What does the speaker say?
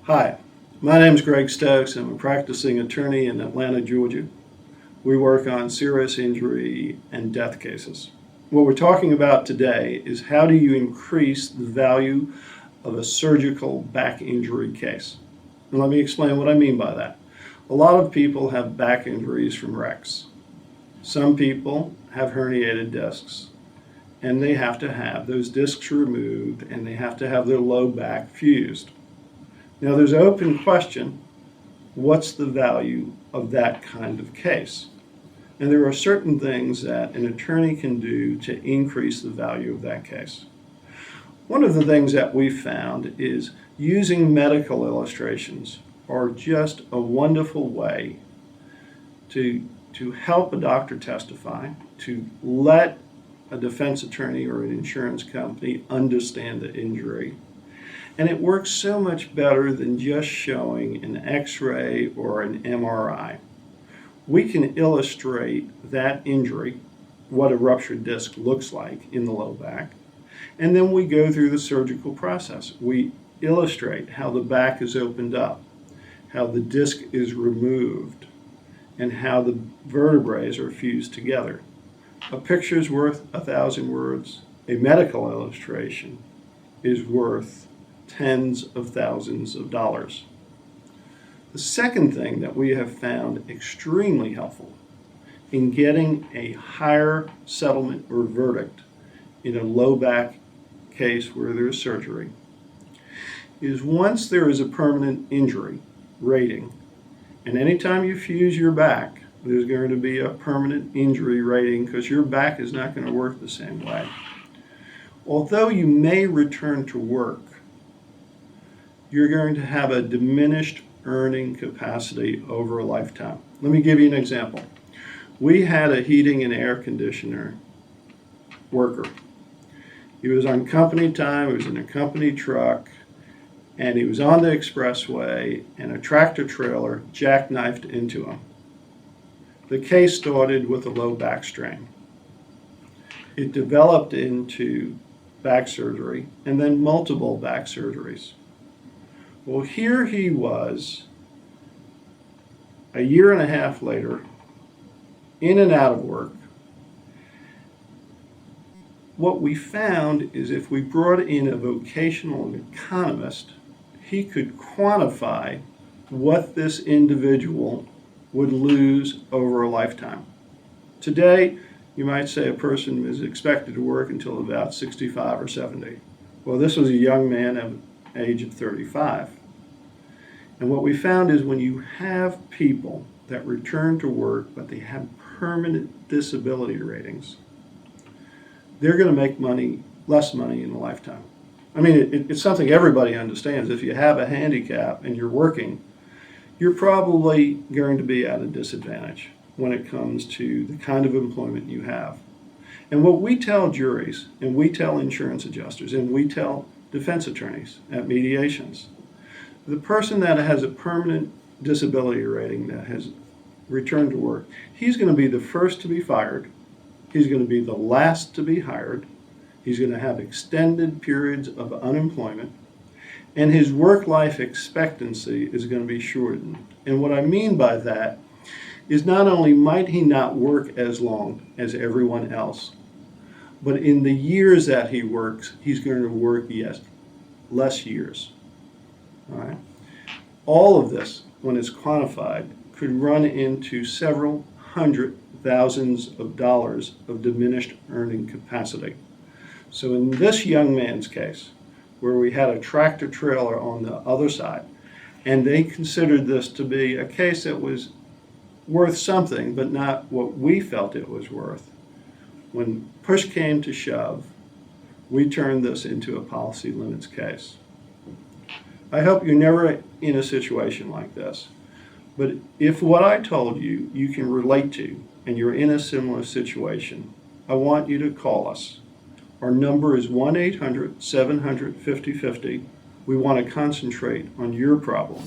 Hi, my name is Greg Stokes. I'm a practicing attorney in Atlanta, Georgia. We work on serious injury and death cases. What we're talking about today is how do you increase the value of a surgical back injury case. And let me explain what I mean by that. A lot of people have back injuries from wrecks. Some people have herniated discs, and they have to have those discs removed, and they have to have their low back fused. Now, there's an open question, what's the value of that kind of case? And there are certain things that an attorney can do to increase the value of that case. One of the things that we found is using medical illustrations are just a wonderful way to help a doctor testify, to let a defense attorney or an insurance company understand the injury. And it works so much better than just showing an X-ray or an MRI. We can illustrate that injury, what a ruptured disc looks like in the low back, and then we go through the surgical process. We illustrate how the back is opened up, how the disc is removed, and how the vertebrae are fused together. A picture is worth 1,000 words. A medical illustration is worth tens of thousands of dollars. The second thing that we have found extremely helpful in getting a higher settlement or verdict in a low back case where there's surgery is once there is a permanent injury rating, and anytime you fuse your back, there's going to be a permanent injury rating because your back is not going to work the same way. Although you may return to work, you're going to have a diminished earning capacity over a lifetime. Let me give you an example. We had a heating and air conditioner worker. He was on company time, he was in a company truck, and he was on the expressway, and a tractor trailer jackknifed into him. The case started with a low back strain. It developed into back surgery and then multiple back surgeries. Well, here he was, a year and a half later, in and out of work. What we found is if we brought in a vocational economist, he could quantify what this individual would lose over a lifetime. Today, you might say a person is expected to work until about 65 or 70. Well, this was a young man of age of 35. And what we found is when you have people that return to work but they have permanent disability ratings, they're going to make less money in a lifetime. I mean, it's something everybody understands. If you have a handicap and you're working, you're probably going to be at a disadvantage when it comes to the kind of employment you have. And what we tell juries, and we tell insurance adjusters, and we tell defense attorneys at mediations, the person that has a permanent disability rating that has returned to work, he's going to be the first to be fired. He's going to be the last to be hired. He's going to have extended periods of unemployment. And his work-life expectancy is going to be shortened. And what I mean by that is not only might he not work as long as everyone else, but in the years that he works, he's going to work, yes, less years. All right. All of this, when it's quantified, could run into several hundred thousands of dollars of diminished earning capacity. So in this young man's case, where we had a tractor trailer on the other side, and they considered this to be a case that was worth something, but not what we felt it was worth, when push came to shove, we turned this into a policy limits case. I hope you're never in a situation like this. But if what I told you you can relate to and you're in a similar situation, I want you to call us. Our number is 1-800-700-5050. We want to concentrate on your problem.